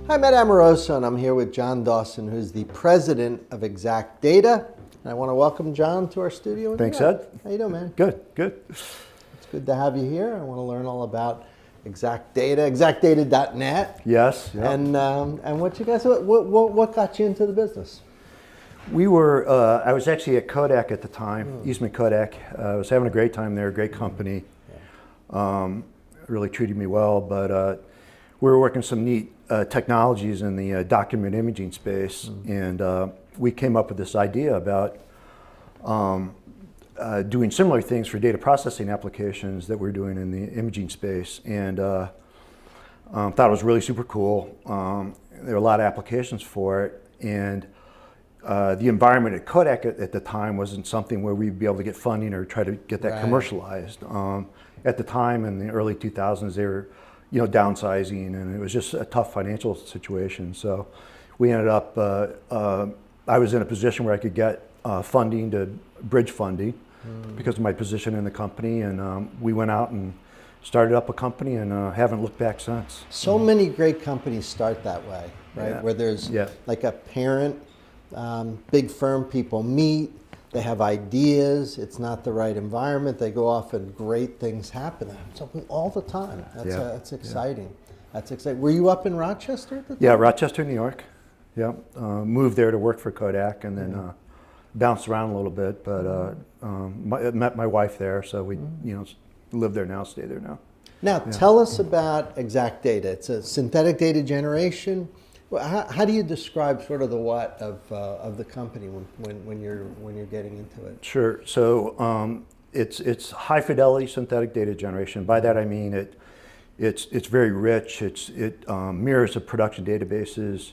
Hi, I'm Ed Amoroso, and I'm here with John Dawson, who's the president of ExactData. And I want to welcome John to our studio. Thanks, Ed. How you doing, man? Good, good. It's good to have you here. I want to learn all about ExactData, ExactData.net. Yes. Yep. And what you guys, what got you into the business? We were, I was actually at Kodak at the time, Eastman Kodak. I was having a great time there, great company. Really treated me well, but we were working some neat technologies in the document imaging space, and we came up with this idea about doing similar things for data processing applications that we're doing in the imaging space, and thought it was really super cool. There were a lot of applications for it, and the environment at Kodak at the time wasn't something where we'd be able to get funding or try to get that commercialized. At the time, in the early 2000s, they were, downsizing, and it was just a tough financial situation. So we ended up, I was in a position where I could get funding to bridge funding because of my position in the company, and we went out and started up a company and haven't looked back since. So many great companies start that way, right? Yeah. Where there's like a parent, big firm, people meet, they have ideas, it's not the right environment, they go off and great things happen. So all the time. That's exciting. That's exciting. Were you up in Rochester at the time? Yeah, Rochester, New York. Yeah, moved there to work for Kodak, and then bounced around a little bit, but met my wife there, so we live there now, stay there now. Now, tell us about ExactData. It's a synthetic data generation. How do you describe sort of the what of the company when you're getting into it? Sure. So it's high fidelity synthetic data generation. By that I mean it's very rich. It mirrors the production databases,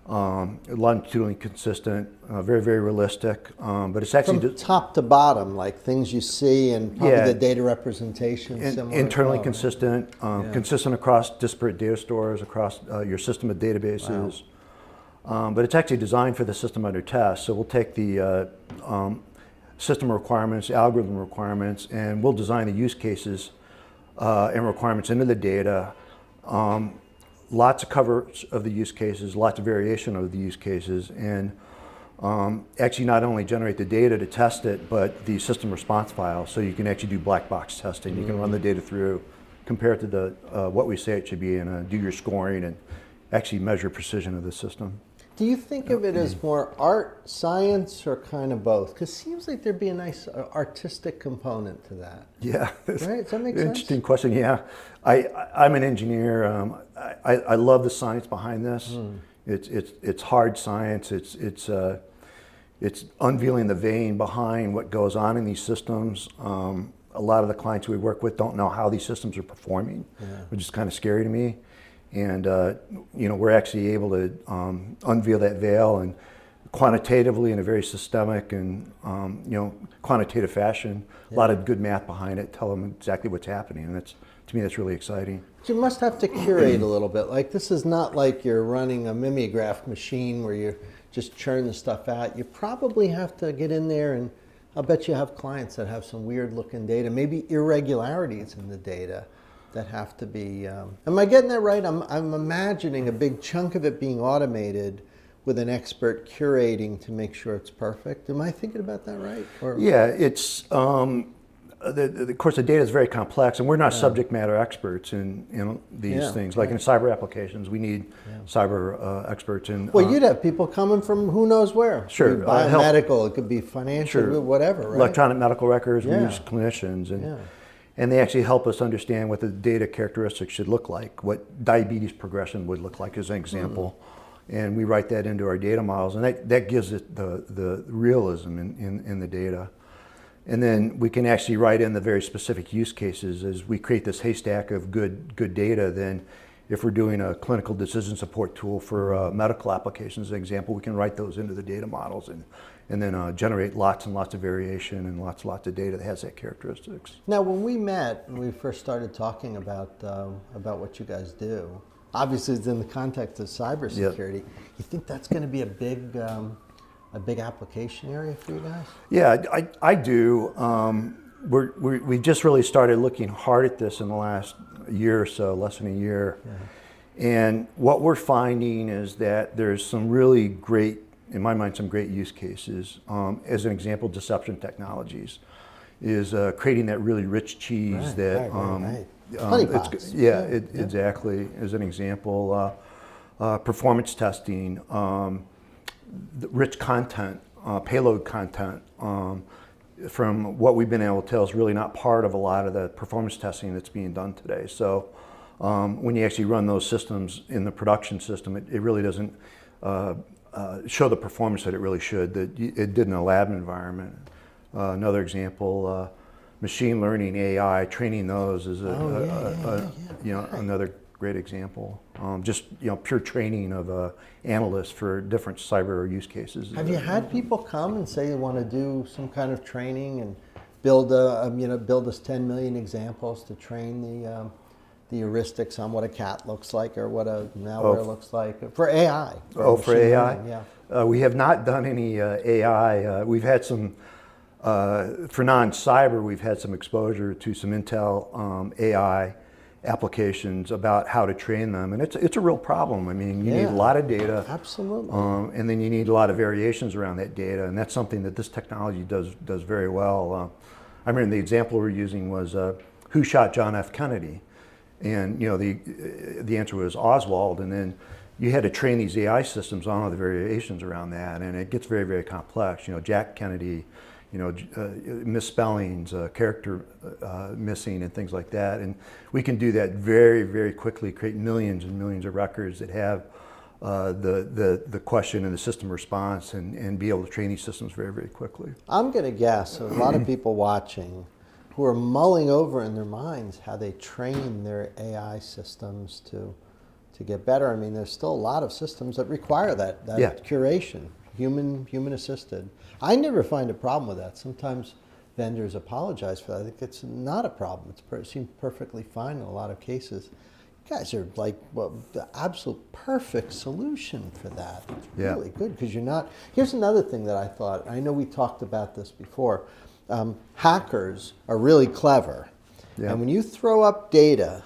longitudinally consistent, very realistic. But it's actually from top to bottom, like things you see, and probably the data representation similar. Internally consistent, consistent across disparate data stores, across your system of databases. Wow. But it's actually designed for the system under test. So we'll take the system requirements, algorithm requirements, and we'll design the use cases and requirements into the data. Lots of coverage of the use cases, lots of variation of the use cases, and actually not only generate the data to test it, but the system response file, so you can actually do black box testing. You can run the data through, compare it to the what we say it should be, and do your scoring and actually measure precision of the system. Do you think of it as more art, science, or kind of both? Because it seems like there'd be a nice artistic component to that. Yeah. Right? Does that make sense? Interesting question, yeah. I'm an engineer. I love the science behind this. It's hard science. It's unveiling the vein behind what goes on in these systems. A lot of the clients we work with don't know how these systems are performing, which is kind of scary to me. And we're actually able to unveil that veil and quantitatively in a very systemic and quantitative fashion. A lot of good math behind it. Tell them exactly what's happening, and to me that's really exciting. But you must have to curate a little bit. Like, this is not like you're running a mimeograph machine where you just churn the stuff out. You probably have to get in there, and I'll bet you have clients that have some weird looking data, maybe irregularities in the data that have to be, am I getting that right? I'm imagining a big chunk of it being automated with an expert curating to make sure it's perfect. Am I thinking about that right? Or? Yeah, it's, of course the data is very complex, and we're not subject matter experts in these things. Like in cyber applications, we need cyber experts. Well, you'd have people coming from who knows where. Sure. It could be biomedical, it could be financial, whatever, right? Electronic medical records, we use clinicians. And they actually help us understand what the data characteristics should look like, what diabetes progression would look like as an example. And we write that into our data models, and that gives it the realism in the data. And then we can actually write in the very specific use cases as we create this haystack of good data. Then if we're doing a clinical decision support tool for medical applications, as an example, we can write those into the data models and then generate lots and lots of variation and lots of data that has that characteristics. Now, when we met and we first started talking about what you guys do, obviously it's in the context of cybersecurity. You think that's going to be a big application area for you guys? Yeah, I do. We just really started looking hard at this in the last year or so, less than a year. And what we're finding is that there's some really great, in my mind, some great use cases. As an example, deception technologies is creating that really rich cheese right. Honey pots. Exactly. As an example, performance testing, the rich content, payload content. From what we've been able to tell is really not part of a lot of the performance testing that's being done today. So when you actually run those systems in the production system, it really doesn't show the performance that it really should, that it did in a lab environment. Another example, machine learning, AI, training those is another great example. Just pure training of analysts for different cyber use cases. Have you had people come and say they want to do some kind of training and build us 10 million examples to train the heuristics on what a cat looks like or what a malware looks like for AI? For AI? Learning, yeah. We have not done any AI. We've had some, for non-cyber, we've had some exposure to some Intel AI applications about how to train them, and it's a real problem. I mean, you need a lot of data. Absolutely. And then you need a lot of variations around that data, and that's something that this technology does very well. I remember the example we're using was who shot John F. Kennedy, and the answer was Oswald, and then you had to train these AI systems on all the variations around that, and it gets very, very complex. Jack Kennedy, misspellings, character missing, and things like that. And we can do that very, very quickly, create millions and millions of records that have the question and the system response, and be able to train these systems very, very quickly. I'm going to guess a lot of people watching who are mulling over in their minds how they train their AI systems to get better. I mean, there's still a lot of systems that require that curation, human assisted. I never find a problem with that. Sometimes vendors apologize for that. I think it's not a problem. It seems perfectly fine in a lot of cases. You guys are like the absolute perfect solution for that. It's really good because you're not. Here's another thing that I thought. I know we talked about this before. Hackers are really clever. Yeah. And when you throw up data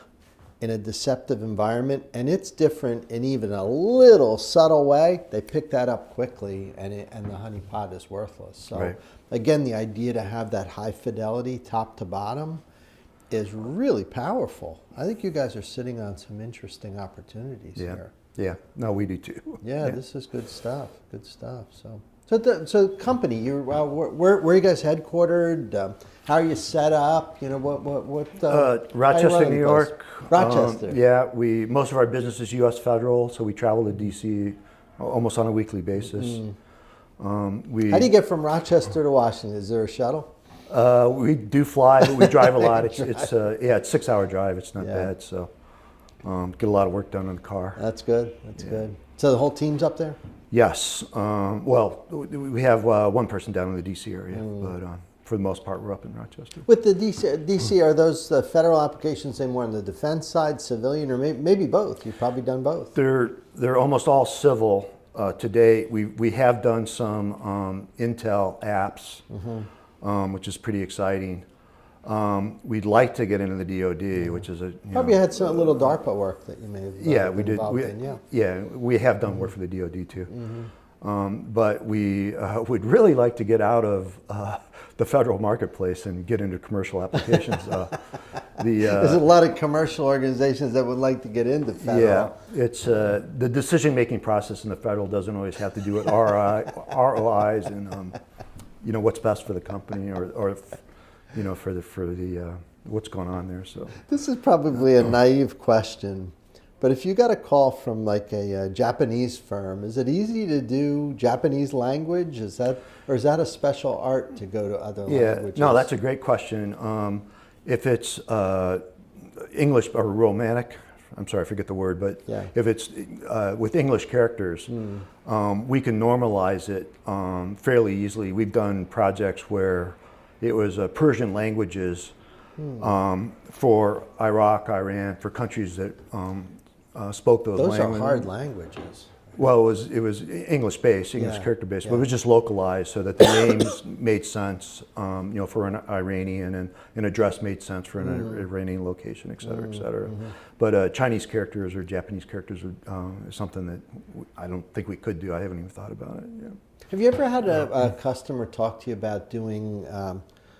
in a deceptive environment, and it's different in even a little subtle way, they pick that up quickly, and the honeypot is worthless. So again, the idea to have that high fidelity top to bottom is really powerful. I think you guys are sitting on some interesting opportunities here. Yeah, no, we do too. Yeah, this is good stuff. Good stuff. So company, you where are you guys headquartered? How are you set up? Rochester, New York. Rochester. Most of our business is U.S. federal, so we travel to D.C. almost on a weekly basis. How do you get from Rochester to Washington? Is there a shuttle? We do fly, but we drive a lot. It's a 6-hour drive. It's not bad. So get a lot of work done in the car. That's good. That's good. So the whole team's up there? Yes. Well, we have one person down in the D.C. area, but for the most part, we're up in Rochester. With the D.C., are those the federal applications more on the defense side, civilian, or maybe both? You've probably done both. They're almost all civil to date. We have done some Intel apps, which is pretty exciting. We'd like to get into the DoD, which is probably had some little DARPA work that you may have we did. We have done work for the DoD too. But we would really like to get out of the federal marketplace and get into commercial applications. There's a lot of commercial organizations that would like to get into federal. Yeah, it's the decision-making process in the federal doesn't always have to do with ROIs and what's best for the company or for the what's going on there. So this is probably a naive question, but if you got a call from like a Japanese firm, is it easy to do Japanese language? Is that a special art to go to other languages? No, that's a great question. If it's English or Romantic, I'm sorry, I forget the word, but if it's with English characters, we can normalize it fairly easily. We've done projects where it was Persian languages for Iraq, Iran, for countries that spoke those languages. Those are hard languages. Well, it was English based, English Yeah, character based, yeah. but it was just localized so that the names made sense, for an Iranian, and an address made sense for an Iranian location, et cetera, et cetera. But Chinese characters or Japanese characters is something that I don't think we could do. I haven't even thought about it. Yeah. Have you ever had a customer talk to you about doing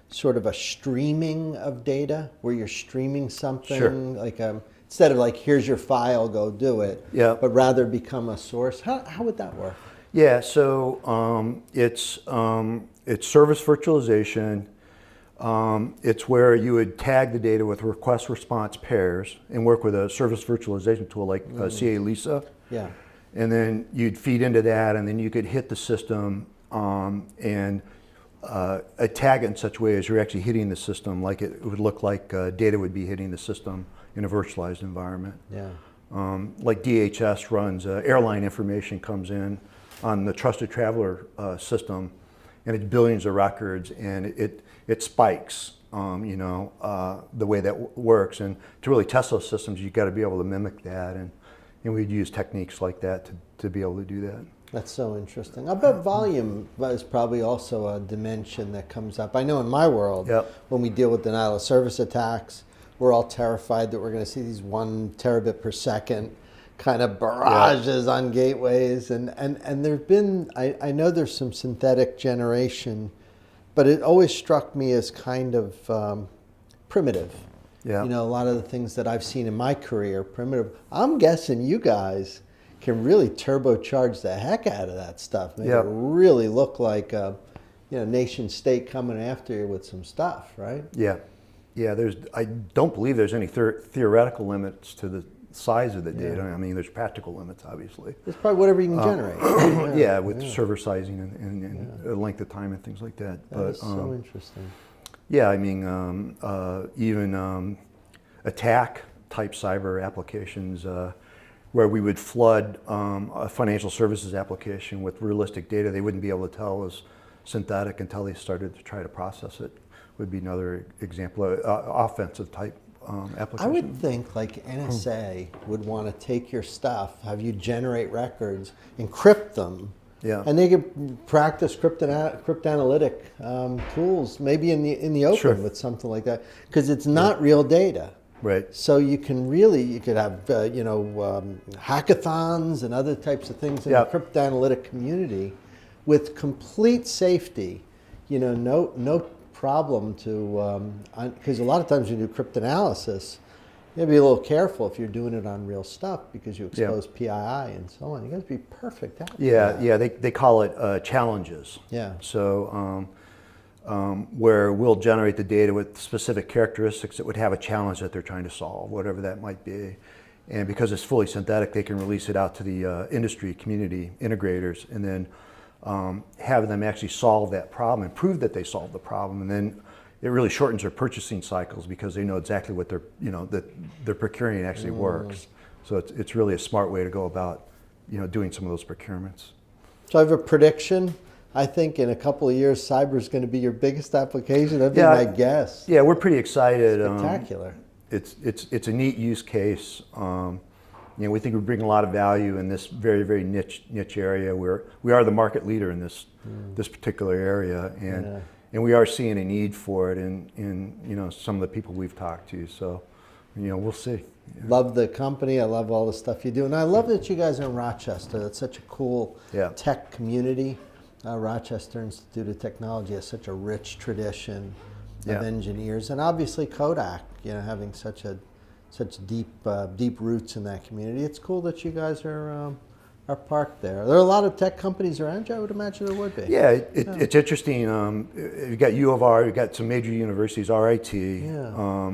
sort of a streaming of data, where you're streaming something, Sure. like instead of like, here's your file, go do it, Yeah. but rather become a source? How would that work? Yeah, so it's service virtualization. It's where you would tag the data with request response pairs and work with a service virtualization tool like CA Lisa. Yeah. And then you'd feed into that, and then you could hit the system and tag it in such a way as you're actually hitting the system, like it would look like data would be hitting the system in a virtualized environment. Yeah. Like DHS runs, airline information comes in on the Trusted Traveler system, and it's billions of records, and it spikes, the way that works. And to really test those systems, you've got to be able to mimic that, and we'd use techniques like that to be able to do that. That's so interesting. I bet volume is probably also a dimension that comes up. I know in my world, Yep. when we deal with denial of service attacks, we're all terrified that we're going to see these 1 terabit per second kind of barrages on gateways. And there've been, I know there's some synthetic generation, but it always struck me as kind of primitive. Yeah. You know, a lot of the things that I've seen in my career, primitive. I'm guessing you guys can really turbocharge the heck out of that stuff. Make Yeah. it really look like a nation state coming after you with some stuff, right? Yeah, yeah. I don't believe there's any theoretical limits to the size of the data. I mean, there's practical limits, obviously. It's probably whatever you can generate. Yeah, with server sizing and length of time and things like that. That is so interesting. Yeah, I mean, even attack type cyber applications where we would flood a financial services application with realistic data they wouldn't be able to tell was synthetic until they started to try to process it, would be another example of offensive type application. I would think like NSA would want to take your stuff, have you generate records, encrypt them, Yeah. and they could practice cryptanalytic tools, maybe in the open Sure. with something like that, because it's not real data. Right. So you could have hackathons and other types of things in Yeah. the cryptanalytic community with complete safety. No problem to because a lot of times when you do cryptanalysis, you gotta be a little careful if you're doing it on real stuff because you expose PII and so on. You got to be perfect at that. Yeah. They call it challenges. Yeah. So where we'll generate the data with specific characteristics that would have a challenge that they're trying to solve, whatever that might be. And because it's fully synthetic, they can release it out to the industry community integrators, and then have them actually solve that problem and prove that they solved the problem. And then it really shortens their purchasing cycles because they know exactly what that they're procuring actually works. So it's really a smart way to go about doing some of those procurements. So I have a prediction. I think in a couple of years, cyber is going to be your biggest application. That'd be my guess. Yeah, we're pretty excited. Spectacular. It's a neat use case. We think we bring a lot of value in this very, very niche area where we are the market leader in this particular area, and we are seeing a need for it in some of the people we've talked to. So, we'll see. Yeah. Love the company. I love all the stuff you do, and I love that you guys are in Rochester. That's such a cool tech community. Rochester Institute of Technology has such a rich tradition of engineers, and obviously Kodak, having such deep roots in that community. It's cool that you guys are parked there. There are a lot of tech companies around you. I would imagine there would be. Yeah, it's interesting. You've got U of R, you've got some major universities, RIT. Yeah.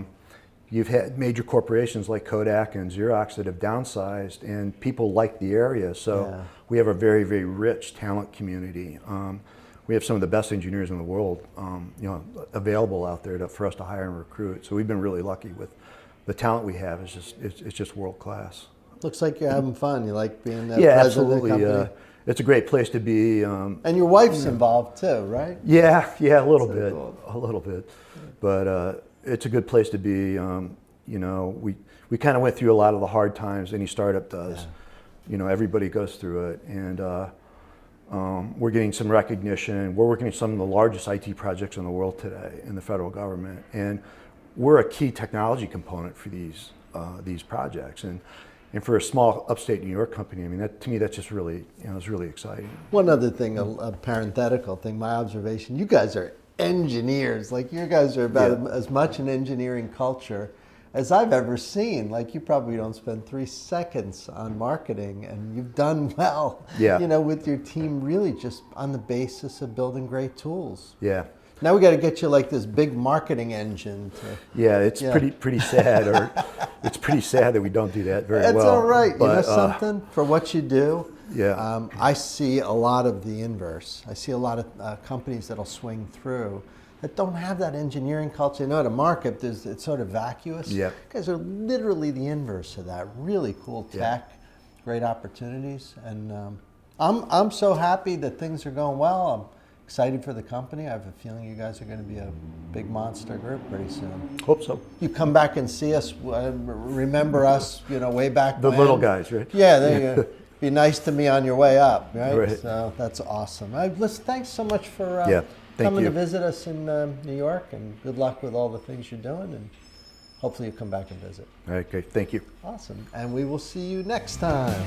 You've had major corporations like Kodak and Xerox that have downsized, and people like the area. So we have a very, very rich talent community. We have some of the best engineers in the world, available out there for us to hire and recruit. So we've been really lucky with the talent we have. It's just world class. Looks like you're having fun. You like being the Yeah, president absolutely. of the company? It's a great place to be. And your wife's involved too, right? Yeah, a little So bit, cool. a little bit, but it's a good place to be. We kind of went through a lot of the hard times any startup does, everybody goes through it, and we're getting some recognition. We're working on some of the largest IT projects in the world today in the federal government, and we're a key technology component for these projects. And for a small upstate New York company, I mean, to me, that's just really, it's really exciting. One other thing, a parenthetical thing, my observation, you guys are engineers. Like, you guys are about as much an engineering culture as I've ever seen. Like, you probably don't spend 3 seconds on marketing, and you've done well, with your team, really just on the basis of building great tools. Yeah. Now we got to get you like this big marketing engine. It's pretty sad, or it's pretty sad that we don't do that very well. That's all right. But, you know something? For what you do, Yeah. I see a lot of the inverse. I see a lot of companies that'll swing through that don't have that engineering culture. At a market, it's sort of vacuous. Yeah. You guys are literally the inverse of that. Really cool tech, great opportunities, and I'm so happy that things are going well. I'm excited for the company. I have a feeling you guys are going to be a big monster group pretty soon. Hope so. You come back and see us, remember us, way back The when. little guys, right? Yeah, there you go. Be nice to me on your way up, right? Right. So that's awesome. Listen, thanks so much for thank coming you. to visit us in New York, and good luck with all the things you're doing, and hopefully you come back and visit. All right, great. Thank you. Awesome. And we will see you next time.